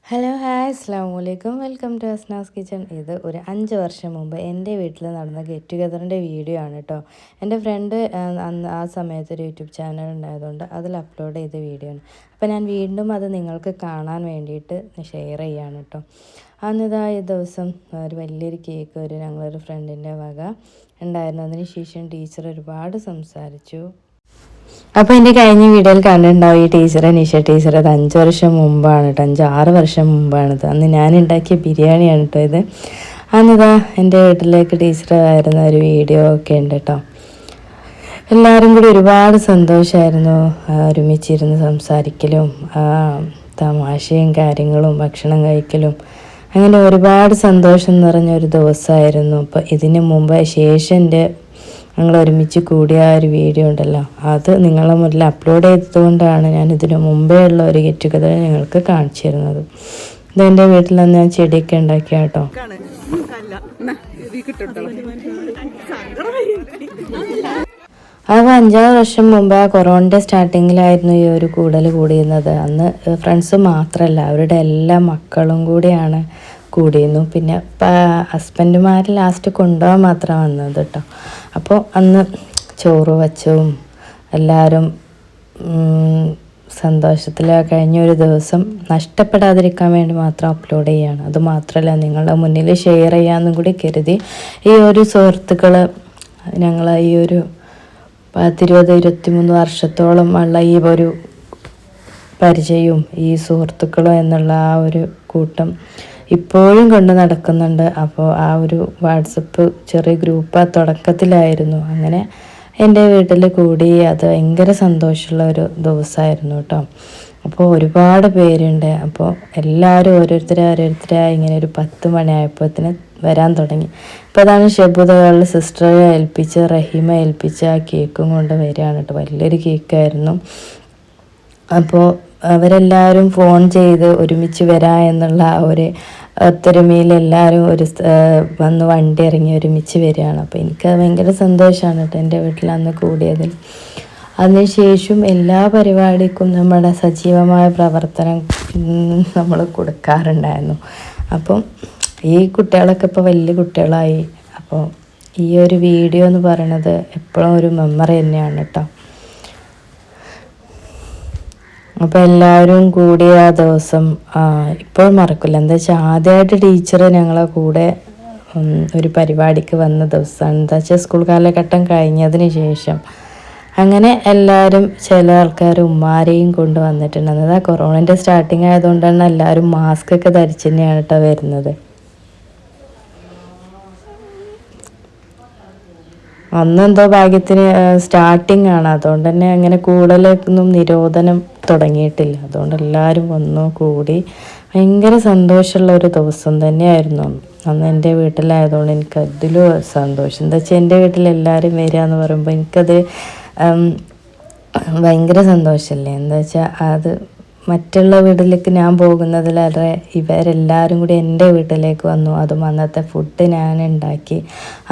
Hello hi അസ്സലാമു അലൈക്കും welcome to Asnas kitchen. ഇത് ഒരു 5 വർഷം മുമ്പ് എൻ്റെ വീട്ടിൽ നടന്ന ഗെറ്റ് ടുഗദറിൻ്റെ വീഡിയോ ആണ് കേട്ടോ. എൻ്റെ ഫ്രണ്ട് അന്ന് ആ സമയത്ത് ഒരു യൂട്യൂബ് ചാനൽ ഉണ്ടായതുകൊണ്ട് അതിൽ അപ്ലോഡ് ചെയ്ത വീഡിയോ ആണ്. അപ്പോൾ ഞാൻ വീണ്ടും അത് നിങ്ങൾക്ക് കാണാൻ വേണ്ടിയിട്ട് ഷെയർ ചെയ്യാണ് കേട്ടോ. അന്നിതാ ഈ ദിവസം ഒരു വലിയൊരു കേക്ക് ഞങ്ങളൊരു ഫ്രണ്ടിൻ്റെ വക ഉണ്ടായിരുന്നു. അതിന് ശേഷം ടീച്ചർ ഒരുപാട് സംസാരിച്ചു. അപ്പോൾ എൻ്റെ കഴിഞ്ഞ വീഡിയോയിൽ കണ്ടിട്ടുണ്ടാവും ഈ ടീച്ചറെ നിഷ ടീച്ചർ. അത് 5 വർഷം മുമ്പാണ് കേട്ടോ, 5-6 വർഷം മുമ്പാണിത്. അന്ന് ഞാൻ ഉണ്ടാക്കിയ ബിരിയാണിയാണ് കേട്ടോ ഇത്. അന്നിതാ എൻ്റെ വീട്ടിലേക്ക് ടീച്ചർ വരുന്ന ഒരു വീഡിയോ ഒക്കെ ഉണ്ട് കേട്ടോ. എല്ലാവരും കൂടി ഒരുപാട് സന്തോഷമായിരുന്നു. ഒരുമിച്ചിരുന്ന് സംസാരിക്കലും തമാശയും കാര്യങ്ങളും ഭക്ഷണം കഴിക്കലും അങ്ങനെ ഒരുപാട് സന്തോഷം നിറഞ്ഞൊരു ദിവസമായിരുന്നു. അപ്പോൾ ഇതിന് മുമ്പ് ശേഷം ഞങ്ങൾ ഒരുമിച്ച് കൂടിയ ഒരു വീഡിയോ ഉണ്ടല്ലോ, അത് നിങ്ങളുടെ മുന്നിൽ അപ്ലോഡ് ചെയ്തതുകൊണ്ടാണ് ഞാൻ ഇതിനു മുമ്പേ ഉള്ള ഒരു ഗെറ്റ് ടുഗദർ നിങ്ങൾക്ക് കാണിച്ചു തരുന്നത്. ഇതെൻ്റെ വീട്ടിൽ നിന്ന് ഞാൻ ചെടിയൊക്കെ ഉണ്ടാക്കിയ കേട്ടോ. അത് 5-6 വർഷം മുമ്പ് കൊറോണയുടെ സ്റ്റാർട്ടിങ്ങിലായിരുന്നു ഈ ഒരു കൂടിയിരുന്നത്. അന്ന് ഫ്രണ്ട്സ് മാത്രമല്ല, അവരുടെ എല്ലാ മക്കളും കൂടിയാണ് കൂടിയിരുന്നു. പിന്നെ ഹസ്ബൻഡുമാർ ലാസ്റ്റ് കൊണ്ടുപോകാൻ മാത്രം വന്നത് കേട്ടോ. അപ്പോൾ അന്ന് ചോറ് വച്ചും എല്ലാവരും സന്തോഷത്തിൽ കഴിഞ്ഞ ഒരു ദിവസം നഷ്ടപ്പെടാതിരിക്കാൻ വേണ്ടി മാത്രം അപ്ലോഡ് ചെയ്യുകയാണ്. അതുമാത്രമല്ല, നിങ്ങളുടെ മുന്നിൽ ഷെയർ ചെയ്യാമെന്നും കൂടി കരുതി ഈ ഒരു സുഹൃത്തുക്കൾ ഞങ്ങൾ ഈ ഒരു 10-23 വർഷത്തോളം ഉള്ള ഈ ഒരു പരിചയവും ഈ സുഹൃത്തുക്കളും എന്നുള്ള ആ ഒരു കൂട്ടം ഇപ്പോഴും കൊണ്ട് നടക്കുന്നുണ്ട്. അപ്പോൾ ആ ഒരു വാട്സപ്പ് ചെറിയ ഗ്രൂപ്പ് തുടക്കത്തിലായിരുന്നു. അങ്ങനെ എൻ്റെ വീട്ടിൽ കൂടി അത് ഭയങ്കര സന്തോഷമുള്ള ഒരു ദിവസമായിരുന്നു കേട്ടോ. അപ്പോൾ ഒരുപാട് പേരുണ്ട്. അപ്പോൾ എല്ലാവരും ഓരോരുത്തരായി ഇങ്ങനെ ഒരു 10 മണിയായപ്പോഴത്തേന് വരാൻ തുടങ്ങി. അപ്പോൾ അതാണ് ഷെബുദകളുടെ സിസ്റ്ററെ ഏൽപ്പിച്ച് റഹീമ ഏൽപ്പിച്ച് ആ കേക്കും കൊണ്ട് വരികയാണ് കേട്ടോ. വലിയൊരു കേക്കായിരുന്നു. അപ്പോൾ അവരെല്ലാവരും ഫോൺ ചെയ്ത് ഒരുമിച്ച് വരാം എന്നുള്ള ആ ഒരു ഒത്തൊരുമയിൽ എല്ലാവരും വന്ന് വണ്ടി ഇറങ്ങി ഒരുമിച്ച് വരികയാണ്. അപ്പോൾ എനിക്കത് ഭയങ്കര സന്തോഷമാണ് കേട്ടോ എൻ്റെ വീട്ടിൽ അന്ന് കൂടിയതിൽ. അതിനുശേഷം എല്ലാ പരിപാടിക്കും നമ്മുടെ സജീവമായ പ്രവർത്തനം നമ്മൾ കൊടുക്കാറുണ്ടായിരുന്നു. അപ്പം ഈ കുട്ടികളൊക്കെ ഇപ്പോൾ വലിയ കുട്ടികളായി. അപ്പോൾ ഈ ഒരു വീഡിയോ എന്ന് പറയുന്നത് എപ്പോഴും ഒരു മെമ്മറി തന്നെയാണ് കേട്ടോ. അപ്പോൾ എല്ലാവരും കൂടിയ ആ ദിവസം ഇപ്പോൾ മറക്കില്ല. എന്താ വെച്ചാൽ ആദ്യമായിട്ട് ടീച്ചർ ഞങ്ങളെ കൂടെ ഒരു പരിപാടിക്ക് വന്ന ദിവസമാണ്. എന്താ വെച്ചാൽ സ്കൂൾ കാലഘട്ടം കഴിഞ്ഞതിന് ശേഷം അങ്ങനെ എല്ലാവരും ചില ആൾക്കാർ ഉമ്മാരെയും കൊണ്ട് വന്നിട്ടുണ്ട്. അതാ കൊറോണൻ്റെ സ്റ്റാർട്ടിങ് ആയതുകൊണ്ടാണ് എല്ലാവരും മാസ്ക് ഒക്കെ ധരിച്ച് തന്നെയാണ് കേട്ടോ വരുന്നത്. അന്നെന്തോ ഭാഗ്യത്തിന് സ്റ്റാർട്ടിങ് ആണ്, അതുകൊണ്ട് തന്നെ അങ്ങനെ കൂടുതലൊന്നും നിരോധനം തുടങ്ങിയിട്ടില്ല. അതുകൊണ്ട് എല്ലാവരും വന്നു കൂടി ഭയങ്കര സന്തോഷമുള്ള ഒരു ദിവസം തന്നെയായിരുന്നു അന്ന് എൻ്റെ വീട്ടിലായതുകൊണ്ട്. എനിക്കതിലും സന്തോഷം. എന്താ വെച്ചാൽ എൻ്റെ വീട്ടിൽ എല്ലാവരും വരിക എന്ന് പറയുമ്പോൾ എനിക്കത് ഭയങ്കര സന്തോഷമല്ലേ. എന്താ വെച്ചാൽ അത് മറ്റുള്ള വീട്ടിലേക്ക് ഞാൻ പോകുന്നതിലേറെ ഇവരെല്ലാവരും കൂടി എൻ്റെ വീട്ടിലേക്ക് വന്നു. അതും അന്നത്തെ ഫുഡ് ഞാൻ ഉണ്ടാക്കി.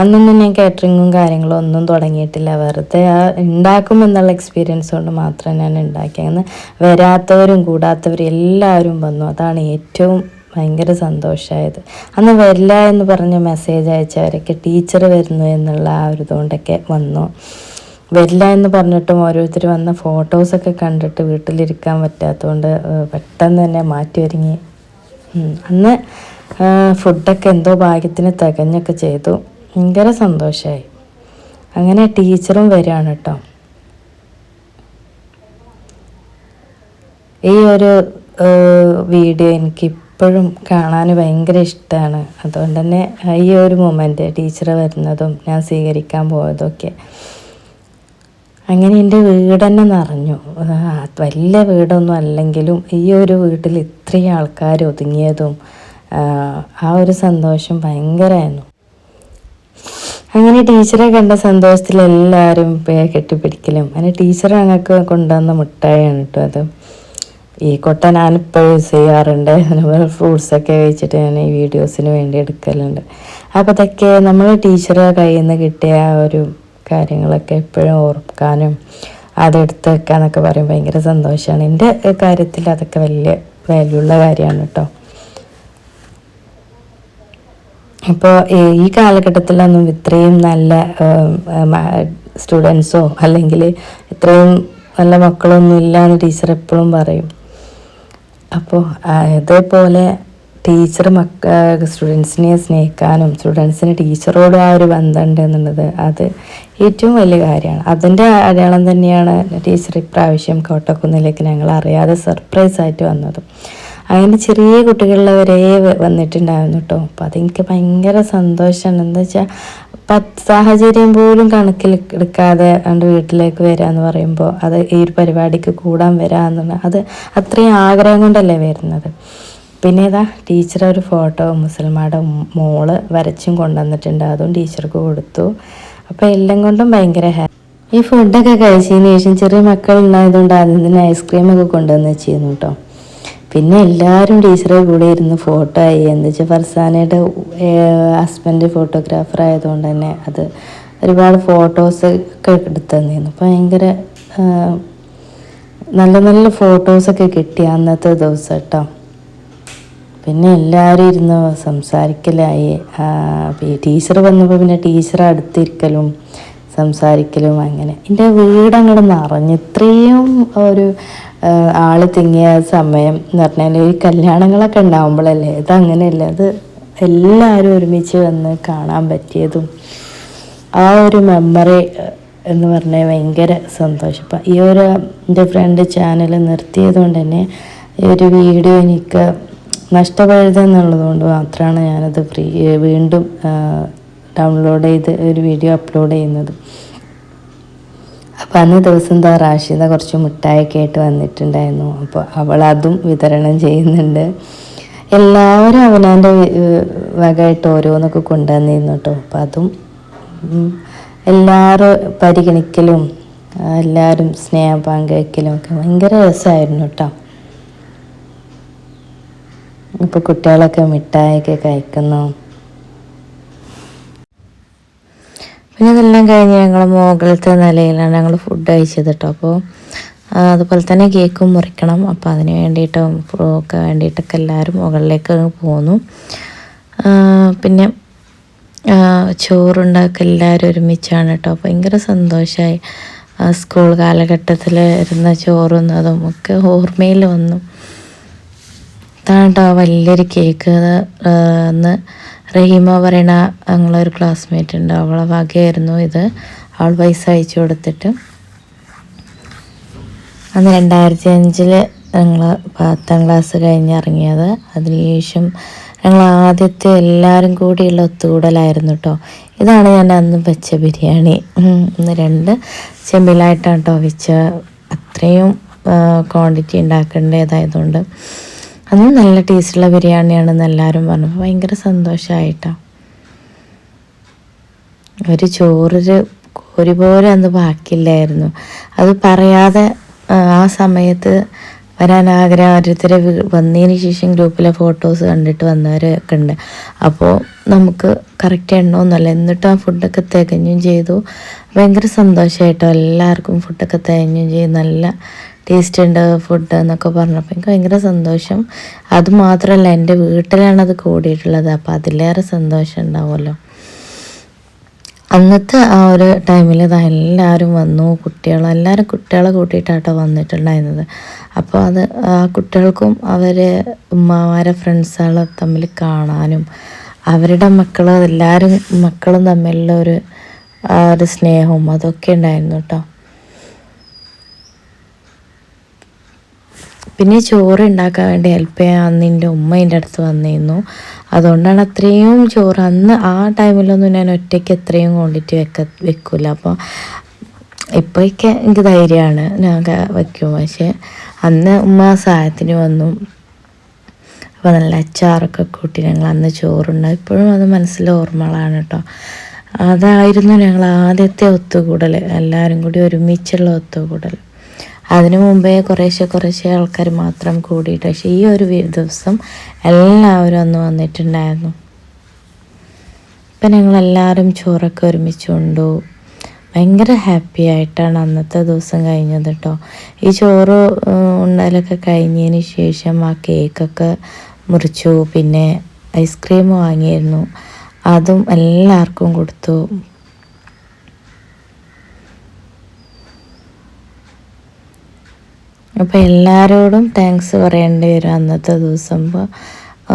അന്നൊന്നും ഞാൻ കാറ്ററിങ്ങും കാര്യങ്ങളും ഒന്നും തുടങ്ങിയിട്ടില്ല. വെറുതെ ഉണ്ടാക്കും എന്നുള്ള എക്സ്പീരിയൻസ് കൊണ്ട് മാത്രം ഞാൻ ഉണ്ടാക്കി. അങ്ങനെ വരാത്തവരും കൂടാത്തവരും എല്ലാവരും വന്നു. അതാണ് ഏറ്റവും ഭയങ്കര സന്തോഷമായത്. അന്ന് വരില്ല എന്ന് പറഞ്ഞ് മെസ്സേജ് അയച്ചവരൊക്കെ ടീച്ചർ വരുന്നു എന്നുള്ള ആ ഒരു ഇതുകൊണ്ടൊക്കെ വന്നു. വരില്ല എന്ന് പറഞ്ഞിട്ടും ഓരോരുത്തർ വന്ന ഫോട്ടോസൊക്കെ കണ്ടിട്ട് വീട്ടിലിരിക്കാൻ പറ്റാത്തതുകൊണ്ട് പെട്ടെന്ന് തന്നെ മാറ്റി ഒരുങ്ങി. അന്ന് ഫുഡൊക്കെ എന്തോ ഭാഗ്യത്തിന് തികഞ്ഞൊക്കെ ചെയ്തു. ഭയങ്കര സന്തോഷമായി. അങ്ങനെ ടീച്ചറും വരികയാണ് കേട്ടോ. ഈ ഒരു വീഡിയോ എനിക്കിപ്പോഴും കാണാൻ ഭയങ്കര ഇഷ്ടമാണ്. അതുകൊണ്ട് തന്നെ ഈ ഒരു മൊമെൻ്റ് ടീച്ചർ വരുന്നതും ഞാൻ സ്വീകരിക്കാൻ പോയതൊക്കെ അങ്ങനെ എൻ്റെ വീട് തന്നെ നിറഞ്ഞു. വലിയ വീടൊന്നും അല്ലെങ്കിലും ഈ ഒരു വീട്ടിൽ ഇത്രയും ആൾക്കാർ ഒതുങ്ങിയതും ആ ഒരു സന്തോഷം ഭയങ്കരമായിരുന്നു. അങ്ങനെ ടീച്ചറെ കണ്ട സന്തോഷത്തിൽ എല്ലാവരും കെട്ടിപ്പിടിക്കലും. അങ്ങനെ ടീച്ചർ ഞങ്ങൾക്ക് കൊണ്ടുവന്ന മിഠായിയാണ് കേട്ടോ അത്. ഈ കൊട്ട ഞാനിപ്പോൾ യൂസ് ചെയ്യാറുണ്ട്. ഫ്രൂട്ട്സൊക്കെ കഴിച്ചിട്ട് ഞാൻ ഈ വീഡിയോസിന് വേണ്ടി എടുക്കലുണ്ട്. അപ്പോൾ അതൊക്കെ നമ്മൾ ടീച്ചറെ കയ്യിൽ നിന്ന് കിട്ടിയ ആ ഒരു കാര്യങ്ങളൊക്കെ എപ്പോഴും ഓർക്കാനും അതെടുത്ത് വെക്കാന്നൊക്കെ പറയും ഭയങ്കര സന്തോഷമാണ്. എൻ്റെ കാര്യത്തിൽ അതൊക്കെ വലിയ വാല്യൂ ഉള്ള കാര്യമാണ് കേട്ടോ. ഇപ്പോൾ ഈ കാലഘട്ടത്തിലൊന്നും ഇത്രയും നല്ല സ്റ്റുഡൻസോ അല്ലെങ്കിൽ ഇത്രയും നല്ല മക്കളൊന്നും ഇല്ല എന്ന് ടീച്ചർ എപ്പോഴും പറയും. അപ്പോൾ ഇതേപോലെ ടീച്ചർ സ്റ്റുഡൻസിനെ സ്നേഹിക്കാനും സ്റ്റുഡൻസിന് ടീച്ചറോട് ആ ഒരു ബന്ധമുണ്ട് എന്നുള്ളത് അത് ഏറ്റവും വലിയ കാര്യമാണ്. അതിൻ്റെ അടയാളം തന്നെയാണ് ടീച്ചർ ഇപ്രാവശ്യം കോട്ടക്കുന്നിലേക്ക് ഞങ്ങൾ അറിയാതെ സർപ്രൈസായിട്ട് വന്നതും. അങ്ങനെ ചെറിയ കുട്ടികളിൽ വന്നിട്ടുണ്ടായിരുന്നു കേട്ടോ. അപ്പോൾ അതെനിക്ക് ഭയങ്കര സന്തോഷമാണ്. എന്താ വെച്ചാൽ സാഹചര്യം പോലും കണക്കിൽ എടുക്കാതെ എൻ്റെ വീട്ടിലേക്ക് വരാമെന്ന് പറയുമ്പോൾ അത് ഈ ഒരു പരിപാടിക്ക് കൂടാൻ വരാമെന്നുള്ള അത് അത്രയും ആഗ്രഹം കൊണ്ടല്ലേ വരുന്നത്. പിന്നെ ഇതാ ടീച്ചർ ഒരു ഫോട്ടോ മുസൽമാരുടെ മോള് വരച്ചും കൊണ്ടുവന്നിട്ടുണ്ട്. അതും ടീച്ചർക്ക് കൊടുത്തു. അപ്പോൾ എല്ലാം കൊണ്ടും ഭയങ്കര ഈ ഫുഡൊക്കെ കഴിച്ചതിന് ശേഷം ചെറിയ മക്കളുണ്ടായതുകൊണ്ട് ആദ്യം തന്നെ ഐസ്ക്രീമൊക്കെ കൊണ്ടുവന്ന് വെച്ചിരുന്നു കേട്ടോ. പിന്നെ എല്ലാവരും ടീച്ചറെ കൂടെ ഇരുന്ന് ഫോട്ടോ ആയി. എന്താ വെച്ചാൽ ഫർസാനയുടെ ഹസ്ബൻഡ് ഫോട്ടോഗ്രാഫർ ആയതുകൊണ്ട് തന്നെ അത് ഒരുപാട് ഫോട്ടോസൊക്കെ എടുത്തു തന്നിരുന്നു. ഭയങ്കര നല്ല നല്ല ഫോട്ടോസൊക്കെ കിട്ടി അന്നത്തെ ദിവസം കേട്ടോ. പിന്നെ എല്ലാവരും ഇരുന്ന് സംസാരിക്കലായി. ടീച്ചർ വന്നപ്പോൾ പിന്നെ ടീച്ചർ അടുത്തിരിക്കലും സംസാരിക്കലും അങ്ങനെ എൻ്റെ വീടങ്ങോട്ട് നിറഞ്ഞു. ഇത്രയും ഒരു ആൾ തിങ്ങിയ സമയം എന്ന് പറഞ്ഞാൽ ഈ കല്യാണങ്ങളൊക്കെ ഉണ്ടാകുമ്പോഴല്ലേ, ഇതങ്ങനെയല്ല. അത് എല്ലാവരും ഒരുമിച്ച് വന്ന് കാണാൻ പറ്റിയതും ആ ഒരു മെമ്മറി എന്ന് പറഞ്ഞാൽ ഭയങ്കര സന്തോഷം. ഇപ്പം ഈ ഒരു എൻ്റെ ഫ്രണ്ട് ചാനൽ നിർത്തിയത് കൊണ്ട് തന്നെ ഈ ഒരു വീഡിയോ എനിക്ക് നഷ്ടപ്പെടുത്തുന്നുള്ളത് കൊണ്ട് മാത്രമാണ് ഞാനത് വീണ്ടും ഡൗൺലോഡ് ചെയ്ത് ഒരു വീഡിയോ അപ്ലോഡ് ചെയ്യുന്നത്. അപ്പോൾ അന്ന് ദിവസം റാഷിദ കുറച്ച് മിഠായിയൊക്കെ ആയിട്ട് വന്നിട്ടുണ്ടായിരുന്നു. അപ്പോൾ അവൾ അതും വിതരണം ചെയ്യുന്നുണ്ട്. എല്ലാവരും അവനവൻ്റെ വകയായിട്ട് ഓരോന്നൊക്കെ കൊണ്ടുവന്നിരുന്നു കേട്ടോ. അപ്പോൾ അതും എല്ലാവരും പരിഗണിക്കലും എല്ലാവരും സ്നേഹം പങ്കുവയ്ക്കലും ഒക്കെ ഭയങ്കര രസമായിരുന്നു കേട്ടോ. ഇപ്പോൾ കുട്ടികളൊക്കെ മിഠായിയൊക്കെ കഴിക്കുന്നു. പിന്നെ ഇതെല്ലാം കഴിഞ്ഞ് ഞങ്ങൾ മുകളിലത്തെ നിലയിലാണ് ഞങ്ങൾ ഫുഡ് കഴിച്ചത് കേട്ടോ. അപ്പോൾ അതുപോലെ തന്നെ കേക്കും മുറിക്കണം. അപ്പോൾ അതിന് വേണ്ടിയിട്ടൊക്കെ എല്ലാവരും മുകളിലേക്ക് പോന്നു. പിന്നെ ചോറുണ്ടാക്കുക എല്ലാവരും ഒരുമിച്ചാണ് കേട്ടോ. ഭയങ്കര സന്തോഷമായി. സ്കൂൾ കാലഘട്ടത്തിൽ ഇരുന്ന ചോറുന്നതും ഒക്കെ ഓർമ്മയിൽ വന്നു. ഇതാണ്ടോ വലിയൊരു കേക്ക്. അന്ന് റഹീമ പറയണ ഞങ്ങളൊരു ക്ലാസ്മേറ്റ് ഉണ്ട്, അവളെ വകയായിരുന്നു ഇത്. അവൾ പൈസ അയച്ചു കൊടുത്തിട്ട് അന്ന് 2005 ഞങ്ങൾ 10ാം ക്ലാസ് കഴിഞ്ഞിറങ്ങിയത്. അതിനുശേഷം ഞങ്ങൾ ആദ്യത്തെ എല്ലാവരും കൂടിയുള്ള ഒത്തുകൂടലായിരുന്നു കേട്ടോ. ഇതാണ് ഞാൻ അന്ന് വെച്ച ബിരിയാണി. ഇന്ന് 2 ചെമ്പിലായിട്ടാണ് കേട്ടോ വെച്ച. അത്രയും ക്വാണ്ടിറ്റി ഉണ്ടാക്കേണ്ടതായതുകൊണ്ട് അന്ന് നല്ല ടേസ്റ്റുള്ള ബിരിയാണിയാണെന്ന് എല്ലാവരും പറഞ്ഞു. ഭയങ്കര സന്തോഷമായിട്ടാണ്. ഒരു ചോറൊരു ഒരുപോലെ അന്ന് ബാക്കിയില്ലായിരുന്നു. അത് പറയാതെ ആ സമയത്ത് വരാൻ ആഗ്രഹം ഓരോരുത്തരെ വന്നതിന് ശേഷം ഗ്രൂപ്പിലെ ഫോട്ടോസ് കണ്ടിട്ട് വന്നവരൊക്കെ ഉണ്ട്. അപ്പോൾ നമുക്ക് കറക്റ്റ് എണ്ണമൊന്നുമല്ല, എന്നിട്ടും ആ ഫുഡൊക്കെ തികഞ്ഞും ചെയ്തു. ഭയങ്കര സന്തോഷമായിട്ടോ. എല്ലാവർക്കും ഫുഡൊക്കെ തികഞ്ഞും ചെയ്തു. നല്ല ടേസ്റ്റ് ഉണ്ട് ഫുഡ് എന്നൊക്കെ പറഞ്ഞപ്പോൾ എനിക്ക് ഭയങ്കര സന്തോഷം. അതുമാത്രമല്ല എൻ്റെ വീട്ടിലാണത് കൂടിയിട്ടുള്ളത്. അപ്പോൾ അതിലേറെ സന്തോഷം ഉണ്ടാവുമല്ലോ. അന്നത്തെ ആ ഒരു ടൈമിൽ എല്ലാവരും വന്നു. എല്ലാവരും കുട്ടികളെ കൂട്ടിയിട്ടാട്ടോ വന്നിട്ടുണ്ടായിരുന്നത്. അപ്പോൾ അത് ആ കുട്ടികൾക്കും അവരെ ഉമ്മമാരെ ഫ്രണ്ട്സുകളെ തമ്മിൽ കാണാനും അവരുടെ എല്ലാവരും മക്കളും തമ്മിലുള്ള ഒരു സ്നേഹവും അതൊക്കെ ഉണ്ടായിരുന്നു കേട്ടോ. പിന്നെ ചോറ് ഉണ്ടാക്കാൻ വേണ്ടി ഹെൽപ്പ് ചെയ്യാൻ അന്ന് എൻ്റെ ഉമ്മ എൻ്റെ അടുത്ത് വന്നിരുന്നു. അതുകൊണ്ടാണ് അത്രയും ചോറ്. അന്ന് ആ ടൈമിലൊന്നും ഞാൻ ഒറ്റയ്ക്ക് എത്രയും ക്വാണ്ടിറ്റി വെക്കില്ല. അപ്പോൾ ഇപ്പോഴൊക്കെ എനിക്ക് ധൈര്യമാണ്, ഞാൻ വയ്ക്കും. പക്ഷേ അന്ന് ഉമ്മ സഹായത്തിന് വന്നു. അപ്പോൾ നല്ല അച്ചാറൊക്കെ കൂട്ടി ഞങ്ങൾ അന്ന് ചോറുണ്ടായി. ഇപ്പോഴും അത് മനസ്സിലെ ഓർമ്മകളാണ് കേട്ടോ. അതായിരുന്നു ഞങ്ങൾ ആദ്യത്തെ ഒത്തുകൂടൽ, എല്ലാവരും കൂടി ഒരുമിച്ചുള്ള ഒത്തുകൂടൽ. അതിനു മുമ്പേ കുറേശ്ശെ ആൾക്കാർ മാത്രം കൂടിയിട്ട്. പക്ഷേ ഈ ഒരു ദിവസം എല്ലാവരും അന്ന് വന്നിട്ടുണ്ടായിരുന്നു. ഇപ്പം ഞങ്ങളെല്ലാവരും ചോറൊക്കെ ഒരുമിച്ച് കൊണ്ടു. ഭയങ്കര ഹാപ്പി ആയിട്ടാണ് അന്നത്തെ ദിവസം കഴിഞ്ഞത് കേട്ടോ. ഈ ചോറ് ഉണ്ടാലൊക്കെ കഴിഞ്ഞതിന് ശേഷം ആ കേക്കൊക്കെ മുറിച്ചു. പിന്നെ ഐസ്ക്രീം വാങ്ങിയിരുന്നു. അതും എല്ലാവർക്കും കൊടുത്തു. അപ്പോൾ എല്ലാവരോടും താങ്ക്സ് പറയേണ്ടി വരും അന്നത്തെ ദിവസം. അപ്പോൾ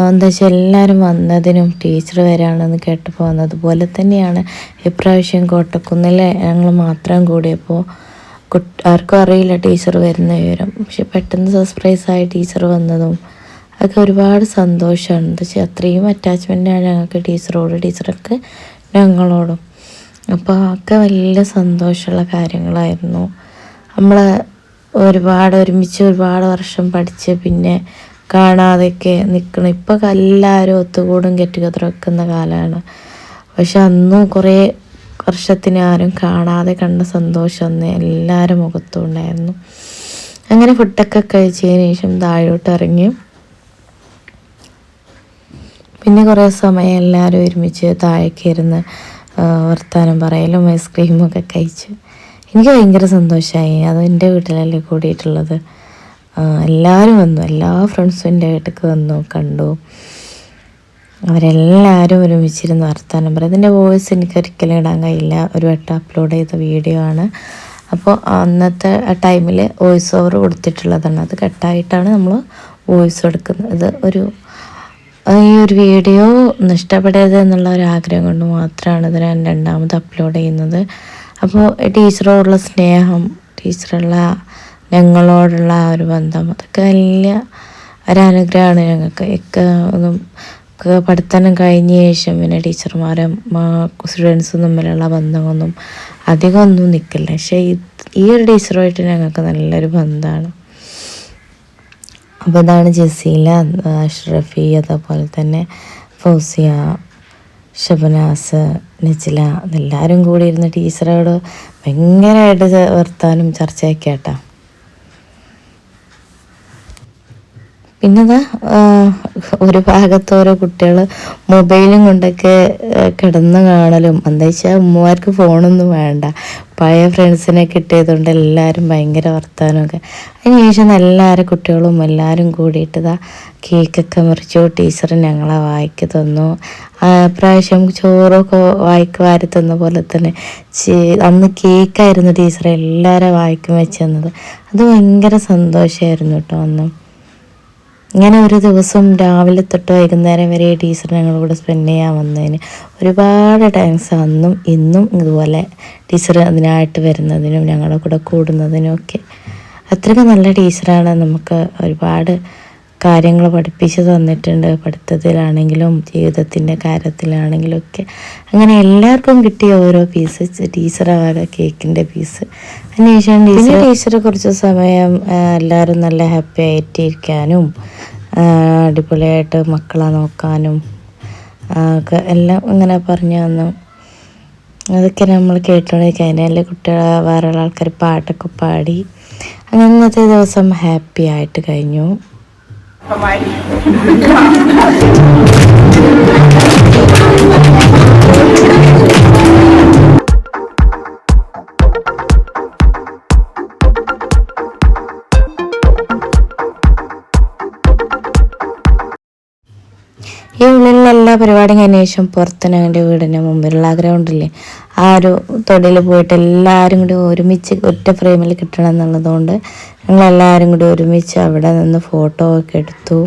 എന്താ വെച്ചാൽ എല്ലാവരും വന്നതിനും ടീച്ചർ വരാണെന്ന് കേട്ടപ്പോൾ വന്നതുപോലെ തന്നെയാണ് ഇപ്രാവശ്യം കോട്ടക്കുന്നിൽ ഞങ്ങൾ മാത്രം കൂടിയപ്പോൾ ആർക്കും അറിയില്ല ടീച്ചർ വരുന്ന വിവരം. പക്ഷെ പെട്ടെന്ന് സർപ്രൈസായി ടീച്ചർ വന്നതും അതൊക്കെ ഒരുപാട് സന്തോഷമാണ്. എന്താ വെച്ചാൽ അത്രയും അറ്റാച്ച്മെൻറ്റാണ് ഞങ്ങൾക്ക് ടീച്ചറോട്, ടീച്ചറൊക്കെ ഞങ്ങളോടും. അപ്പോൾ ഒക്കെ വലിയ സന്തോഷമുള്ള കാര്യങ്ങളായിരുന്നു. നമ്മൾ ഒരുമിച്ച് ഒരുപാട് വർഷം പഠിച്ച് പിന്നെ കാണാതെയൊക്കെ നിൽക്കണം. ഇപ്പോൾ എല്ലാവരും ഒത്തുകൂടും ഗെറ്റ് ടുഗദർ വെക്കുന്ന കാലമാണ്. പക്ഷെ അന്നും കുറേ വർഷത്തിന് ആരും കാണാതെ കണ്ട സന്തോഷം അന്ന് എല്ലാവരും മുഖത്തും ഉണ്ടായിരുന്നു. അങ്ങനെ ഫുഡൊക്കെ കഴിച്ചതിന് ശേഷം താഴോട്ട് ഇറങ്ങി പിന്നെ കുറേ സമയം എല്ലാവരും ഒരുമിച്ച് താഴേക്ക് ഇരുന്ന് വർത്താനം പറയലും ഐസ്ക്രീമൊക്കെ കഴിച്ച് എനിക്ക് ഭയങ്കര സന്തോഷമായി. അത് എൻ്റെ വീട്ടിലല്ലേ കൂടിയിട്ടുള്ളത്. എല്ലാവരും വന്നു, എല്ലാ ഫ്രണ്ട്സും എൻ്റെ വീട്ടിലേക്ക് വന്നു, കണ്ടു. അവരെല്ലാവരും ഒരുമിച്ചിരുന്ന് വർത്താനം പറയും. ഇതിൻ്റെ വോയിസ് എനിക്ക് ഒരിക്കലും ഇടാൻ കഴിയില്ല, ഒരു വട്ടം അപ്ലോഡ് ചെയ്ത വീഡിയോ ആണ്. അപ്പോൾ അന്നത്തെ ടൈമിൽ വോയിസ് ഓവർ കൊടുത്തിട്ടുള്ളതാണ്. അത് കട്ടായിട്ടാണ് നമ്മൾ വോയിസ് എടുക്കുന്നത്. ഈ ഒരു വീഡിയോ നഷ്ടപ്പെടരുത് എന്നുള്ള ഒരു ആഗ്രഹം കൊണ്ട് മാത്രമാണ് ഇത് ഞാൻ രണ്ടാമത് അപ്ലോഡ് ചെയ്യുന്നത്. അപ്പോൾ ടീച്ചറോടുള്ള സ്നേഹം, ടീച്ചറുള്ള ഞങ്ങളോടുള്ള ഒരു ബന്ധം, അതൊക്കെ വലിയ ഒരനുഗ്രഹമാണ് ഞങ്ങൾക്ക്. പഠിത്തം കഴിഞ്ഞ ശേഷം പിന്നെ ടീച്ചർമാരും സ്റ്റുഡൻസും തമ്മിലുള്ള ബന്ധമൊന്നും അധികമൊന്നും നിൽക്കില്ല. പക്ഷേ ഈ ഒരു ടീച്ചറുമായിട്ട് ഞങ്ങൾക്ക് നല്ലൊരു ബന്ധമാണ്. അപ്പോൾ ഇതാണ് ജസീല, അഷ്റഫി, അതേപോലെ തന്നെ ഫൗസിയ, ഷബനാസ്, നജില, എല്ലാവരും കൂടി ഇരുന്ന് ടീച്ചറോട് ഭയങ്കരമായിട്ട് വർത്താനും ചർച്ചയൊക്കെ കേട്ടോ. പിന്നെ ഒരു ഭാഗത്ത് ഓരോ കുട്ടികൾ മൊബൈലും കൊണ്ടൊക്കെ കിടന്ന് കാണലും. എന്താ വെച്ചാൽ ഉമ്മമാർക്ക് ഫോണൊന്നും വേണ്ട, പഴയ ഫ്രണ്ട്സിനെ കിട്ടിയതുകൊണ്ട് എല്ലാവരും ഭയങ്കര വർത്താനമൊക്കെ. അതിനുശേഷം എല്ലാവരും കുട്ടികളും എല്ലാവരും കൂടിയിട്ട് കേക്കൊക്കെ മുറിച്ചു. ടീച്ചർ ഞങ്ങളെ വായിക്ക് തന്നു. പ്രാവശ്യം ചോറൊക്കെ വായിക്ക് വാരി തന്ന പോലെ തന്നെ അന്ന് കേക്കായിരുന്നു ടീച്ചർ എല്ലാവരും വായിക്കും വെച്ച് തന്നത്. അത് ഭയങ്കര സന്തോഷമായിരുന്നു കേട്ടോ. അന്ന് ഇങ്ങനെ ഒരു ദിവസം രാവിലെ തൊട്ട് വൈകുന്നേരം വരെ ടീച്ചർ ഞങ്ങളുടെ കൂടെ സ്പെൻഡ് ചെയ്യാൻ വന്നതിന് ഒരുപാട് താങ്ക്സ്. അന്നും ഇന്നും ഇതുപോലെ ടീച്ചർ അതിനായിട്ട് വരുന്നതിനും ഞങ്ങളുടെ കൂടെ കൂടുന്നതിനും ഒക്കെ അത്രയ്ക്ക് നല്ല ടീച്ചറാണ്. നമുക്ക് ഒരുപാട് കാര്യങ്ങൾ പഠിപ്പിച്ച് തന്നിട്ടുണ്ട്, പഠിത്തത്തിലാണെങ്കിലും ജീവിതത്തിൻ്റെ കാര്യത്തിലാണെങ്കിലും ഒക്കെ. അങ്ങനെ എല്ലാവർക്കും കിട്ടിയ ഓരോ പീസ് ടീച്ചറാണ് കേക്കിൻ്റെ പീസ്. അതിനുശേഷം ടീച്ചർ കുറച്ച് സമയം എല്ലാവരും നല്ല ഹാപ്പി ആയിട്ടിരിക്കാനും അടിപൊളിയായിട്ട് മക്കളെ നോക്കാനും ഒക്കെ എല്ലാം ഇങ്ങനെ പറഞ്ഞു തന്നു. അതൊക്കെ നമ്മൾ കേട്ടോണ്ടിരിക്കുക. അതിൻ്റെ കുട്ടികൾ വേറെയുള്ള ആൾക്കാർ പാട്ടൊക്കെ പാടി. അന്നത്തെ ദിവസം ഹാപ്പി ആയിട്ട് കഴിഞ്ഞു. ഈ ഉള്ളിലുള്ള എല്ലാ പരിപാടിയും കഴിഞ്ഞ ശേഷം പുറത്തുനിന്ന് എൻ്റെ വീടിൻ്റെ മുമ്പിലുള്ള ഗ്രൗണ്ടില്ലേ, ആ ഒരു തൊടിയിൽ പോയിട്ട് എല്ലാവരും കൂടി ഒരുമിച്ച് ഒറ്റ ഫ്രെയിമിൽ കിട്ടണം എന്നുള്ളതുകൊണ്ട് ഞങ്ങളെല്ലാവരും കൂടി ഒരുമിച്ച് അവിടെ നിന്ന് ഫോട്ടോ ഒക്കെ എടുത്തു.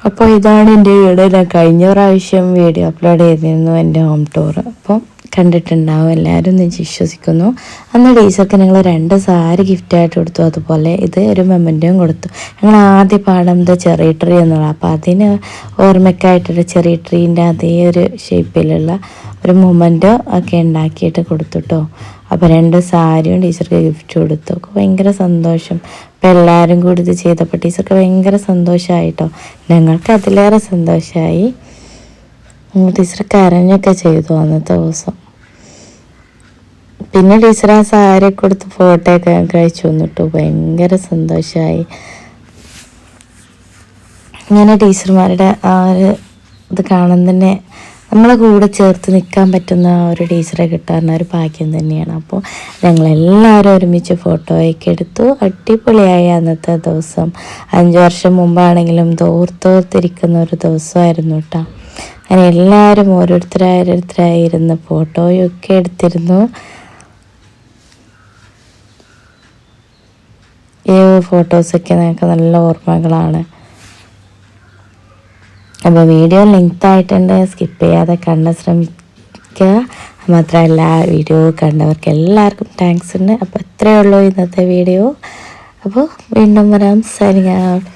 അപ്പോൾ ഇതാണ് എൻ്റെ വീട്. ഞാൻ കഴിഞ്ഞ പ്രാവശ്യം വീഡിയോ അപ്ലോഡ് ചെയ്തിരുന്നു എൻ്റെ ഹോം ടൂർ. അപ്പോൾ കണ്ടിട്ടുണ്ടാവും എല്ലാവരും എന്ന് വിശ്വസിക്കുന്നു. അന്ന് ടീച്ചർക്ക് ഞങ്ങൾ 2 സാരി ഗിഫ്റ്റായിട്ട് കൊടുത്തു. അതുപോലെ ഇത് ഒരു മെമ്മൻറ്റോയും കൊടുത്തു. ഞങ്ങൾ ആദ്യ പാഠം ചെറിയ ട്രീ എന്നുള്ളത്, അപ്പോൾ അതിന് ഓർമ്മയ്ക്കായിട്ടൊരു ചെറിയ ട്രീൻ്റെ അതേ ഒരു ഷേപ്പിലുള്ള ഒരു മൊമെൻറ്റോ ഒക്കെ ഉണ്ടാക്കിയിട്ട് കൊടുത്തുട്ടോ. അപ്പോൾ 2 സാരിയും ടീച്ചർക്ക് ഗിഫ്റ്റ് കൊടുത്തു. ഭയങ്കര സന്തോഷം. അപ്പോൾ എല്ലാവരും കൂടി ഇത് ചെയ്തപ്പോൾ ടീച്ചർക്ക് ഭയങ്കര സന്തോഷമായിട്ടോ. ഞങ്ങൾക്ക് അതിലേറെ സന്തോഷമായി. ടീച്ചർ കരഞ്ഞൊക്കെ ചെയ്തു അന്നത്തെ ദിവസം. പിന്നെ ടീച്ചർ ആ സാരി കൊടുത്ത് ഫോട്ടോ ഒക്കെ കഴിച്ചു വന്നിട്ടു. ഭയങ്കര സന്തോഷമായി. ഇങ്ങനെ ടീച്ചർമാരുടെ ആ ഒരു ഇത് കാണാൻ തന്നെ നമ്മളെ കൂടെ ചേർത്ത് നിൽക്കാൻ പറ്റുന്ന ഒരു ടീച്ചറെ കിട്ടാറുള്ള ഒരു ഭാഗ്യം തന്നെയാണ്. അപ്പോൾ ഞങ്ങളെല്ലാവരും ഒരുമിച്ച് ഫോട്ടോയൊക്കെ എടുത്തു. അടിപൊളിയായി അന്നത്തെ ദിവസം. 5 വർഷം മുമ്പാണെങ്കിലും തോർത്തിരിക്കുന്ന ഒരു ദിവസമായിരുന്നു കേട്ടോ. അങ്ങനെ എല്ലാവരും ഓരോരുത്തരായി ഇരുന്ന് ഫോട്ടോയൊക്കെ എടുത്തിരുന്നു. ഈ ഫോട്ടോസൊക്കെ ഞങ്ങൾക്ക് നല്ല ഓർമ്മകളാണ്. അപ്പോൾ വീഡിയോ ലെങ്ത് ആയിട്ടുണ്ട്, സ്കിപ്പ് ചെയ്യാതെ കാണാൻ ശ്രമിക്കുക. മാത്രമല്ല വീഡിയോ കണ്ടവർക്ക് എല്ലാവർക്കും താങ്ക്സ് ഉണ്ട്. അപ്പോൾ ഇത്രയേ ഉള്ളൂ ഇന്നത്തെ വീഡിയോ. അപ്പോൾ വീണ്ടും വരാം. Signing out.